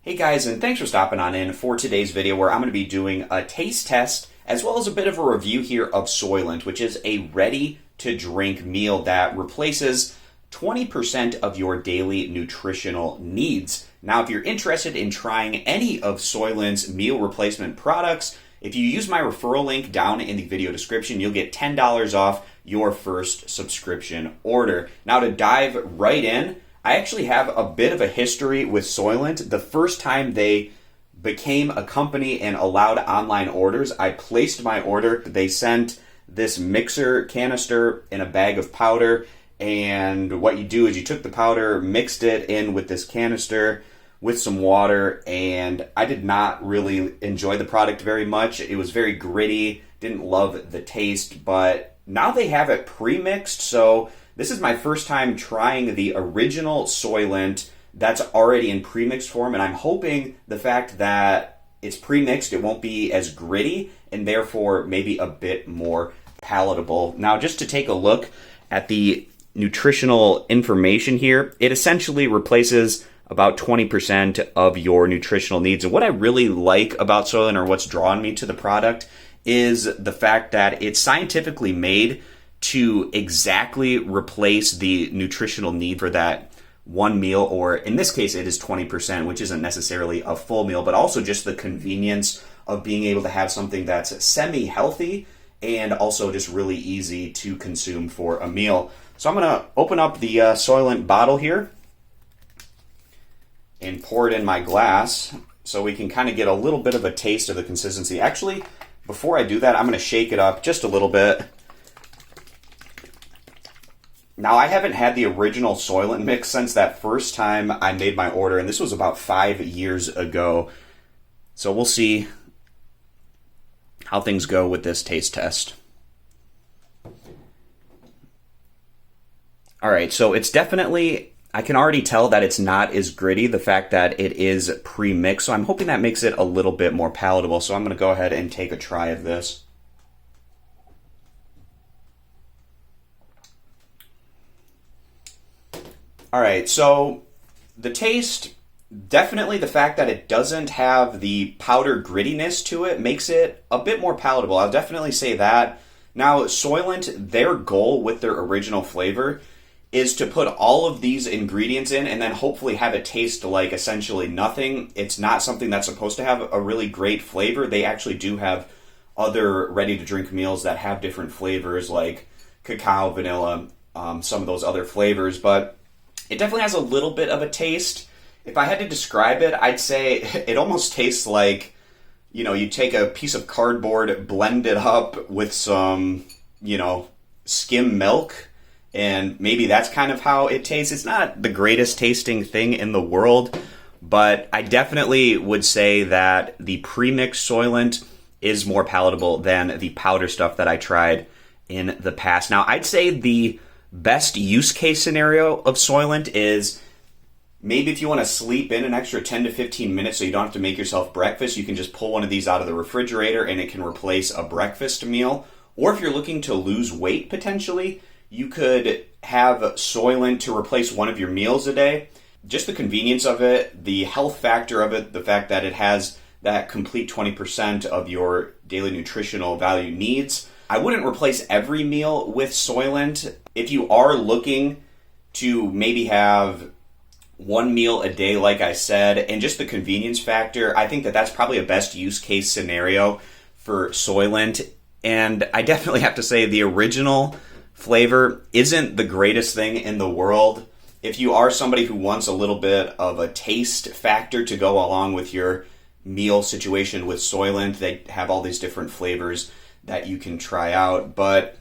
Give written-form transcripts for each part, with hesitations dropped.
Hey guys, and thanks for stopping on in for today's video where I'm going to be doing a taste test as well as a bit of a review here of Soylent, which is a ready-to-drink meal that replaces 20% of your daily nutritional needs. Now, if you're interested in trying any of Soylent's meal replacement products, if you use my referral link down in the video description, you'll get $10 off your first subscription order. Now, to dive right in, I actually have a bit of a history with Soylent. The first time they became a company and allowed online orders, I placed my order. They sent this mixer canister in a bag of powder, and what you do is you took the powder, mixed it in with this canister with some water, and I did not really enjoy the product very much. It was very gritty, didn't love the taste, but now they have it pre-mixed, so this is my first time trying the original Soylent that's already in pre-mixed form, and I'm hoping the fact that it's pre-mixed, it won't be as gritty, and therefore maybe a bit more palatable. Now, just to take a look at the nutritional information here, it essentially replaces about 20% of your nutritional needs. And what I really like about Soylent, or what's drawn me to the product, is the fact that it's scientifically made to exactly replace the nutritional need for that one meal, or in this case it is 20%, which isn't necessarily a full meal, but also just the convenience of being able to have something that's semi-healthy and also just really easy to consume for a meal. So I'm going to open up the Soylent bottle here and pour it in my glass so we can kind of get a little bit of a taste of the consistency. Actually, before I do that, I'm going to shake it up just a little bit. Now, I haven't had the original Soylent mix since that first time I made my order, and this was about 5 years ago. So we'll see how things go with this taste test. All right, so it's definitely, I can already tell that it's not as gritty, the fact that it is pre-mixed, so I'm hoping that makes it a little bit more palatable. So I'm going to go ahead and take a try of this. All right, so the taste, definitely the fact that it doesn't have the powder grittiness to it makes it a bit more palatable. I'll definitely say that. Now, Soylent, their goal with their original flavor is to put all of these ingredients in and then hopefully have it taste like essentially nothing. It's not something that's supposed to have a really great flavor. They actually do have other ready-to-drink meals that have different flavors like cacao, vanilla, some of those other flavors, but it definitely has a little bit of a taste. If I had to describe it, I'd say it almost tastes like, you take a piece of cardboard, blend it up with some, skim milk, and maybe that's kind of how it tastes. It's not the greatest tasting thing in the world, but I definitely would say that the pre-mixed Soylent is more palatable than the powder stuff that I tried in the past. Now, I'd say the best use case scenario of Soylent is maybe if you want to sleep in an extra 10 to 15 minutes so you don't have to make yourself breakfast, you can just pull one of these out of the refrigerator and it can replace a breakfast meal. Or if you're looking to lose weight potentially, you could have Soylent to replace one of your meals a day. Just the convenience of it, the health factor of it, the fact that it has that complete 20% of your daily nutritional value needs. I wouldn't replace every meal with Soylent. If you are looking to maybe have one meal a day, like I said, and just the convenience factor, I think that that's probably a best use case scenario for Soylent. And I definitely have to say the original flavor isn't the greatest thing in the world. If you are somebody who wants a little bit of a taste factor to go along with your meal situation with Soylent, they have all these different flavors that you can try out, but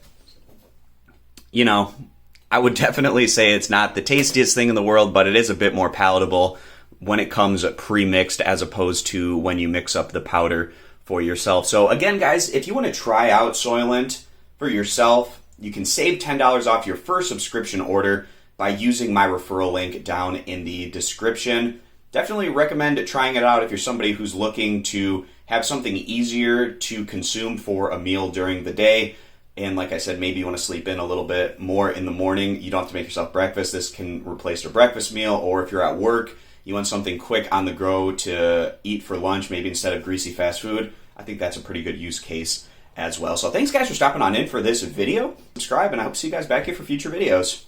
I would definitely say it's not the tastiest thing in the world, but it is a bit more palatable when it comes pre-mixed as opposed to when you mix up the powder for yourself. So again, guys, if you want to try out Soylent for yourself, you can save $10 off your first subscription order by using my referral link down in the description. Definitely recommend trying it out if you're somebody who's looking to have something easier to consume for a meal during the day. And like I said, maybe you want to sleep in a little bit more in the morning. You don't have to make yourself breakfast. This can replace your breakfast meal. Or if you're at work you want something quick on the go to eat for lunch, maybe instead of greasy fast food, I think that's a pretty good use case as well. So thanks guys for stopping on in for this video. Subscribe, and I hope to see you guys back here for future videos.